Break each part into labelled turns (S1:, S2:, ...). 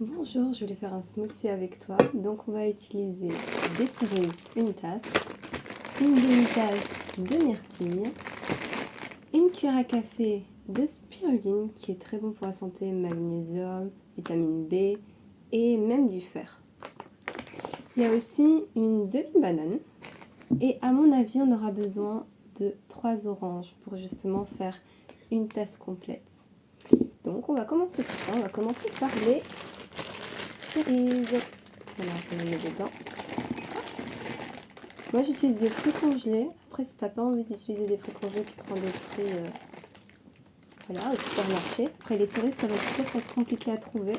S1: Bonjour, je voulais faire un smoothie avec toi. Donc on va utiliser des cerises, une tasse, une demi-tasse de myrtille, une cuillère à café de spiruline qui est très bon pour la santé, magnésium, vitamine B et même du fer. Il y a aussi une demi-banane et à mon avis on aura besoin de 3 oranges pour justement faire une tasse complète. Donc on va commencer par ça, on va commencer par les cerises. Voilà, je vais les mettre dedans. Moi j'utilise des fruits congelés. Après si t'as pas envie d'utiliser des fruits congelés, tu prends des fruits voilà, au supermarché. Après les cerises ça va peut-être être compliqué à trouver.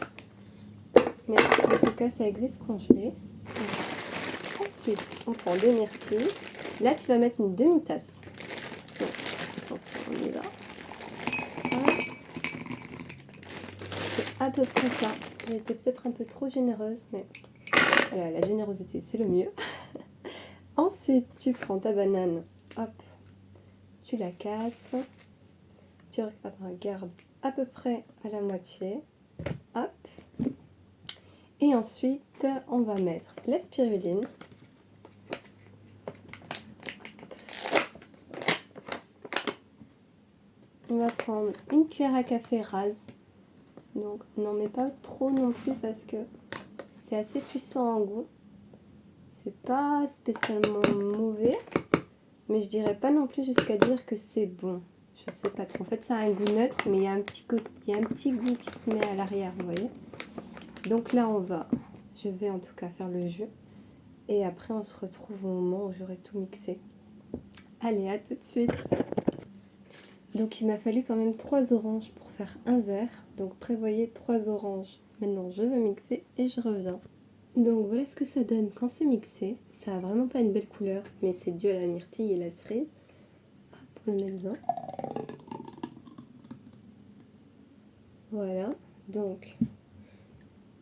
S1: Mais en tout cas ça existe congelé. Ensuite on prend des myrtilles. Là tu vas mettre une demi-tasse. Donc, attention, on y va. C'est à peu près ça. J'ai été peut-être un peu trop généreuse, mais voilà, la générosité c'est le mieux. Ensuite, tu prends ta banane, hop, tu la casses, tu regardes à peu près à la moitié, hop. Et ensuite, on va mettre la spiruline. On va prendre une cuillère à café rase. Donc, n'en mets pas trop non plus parce que c'est assez puissant en goût. C'est pas spécialement mauvais, mais je dirais pas non plus jusqu'à dire que c'est bon. Je sais pas trop. En fait, ça a un goût neutre, mais il y a un petit goût qui se met à l'arrière, vous voyez. Donc là, je vais en tout cas faire le jus. Et après, on se retrouve au moment où j'aurai tout mixé. Allez, à tout de suite. Donc, il m'a fallu quand même 3 oranges pour faire un verre. Donc, prévoyez 3 oranges. Maintenant, je vais mixer et je reviens. Donc, voilà ce que ça donne quand c'est mixé. Ça a vraiment pas une belle couleur, mais c'est dû à la myrtille et la cerise. Hop, on le met dedans. Voilà. Donc,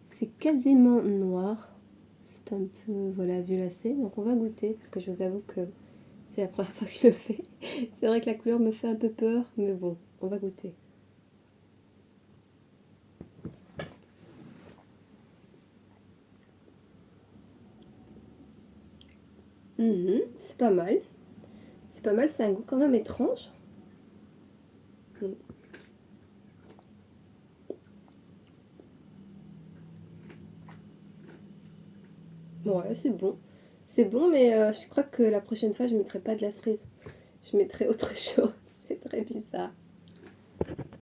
S1: c'est quasiment noir. C'est un peu, voilà, violacé. Donc, on va goûter parce que je vous avoue que c'est la première fois que je le fais. C'est vrai que la couleur me fait un peu peur, mais bon, on va goûter. C'est pas mal. C'est pas mal, c'est un goût quand même étrange. Ouais, c'est bon. C'est bon, mais je crois que la prochaine fois, je mettrai pas de la cerise. Je mettrai autre chose. C'est très bizarre.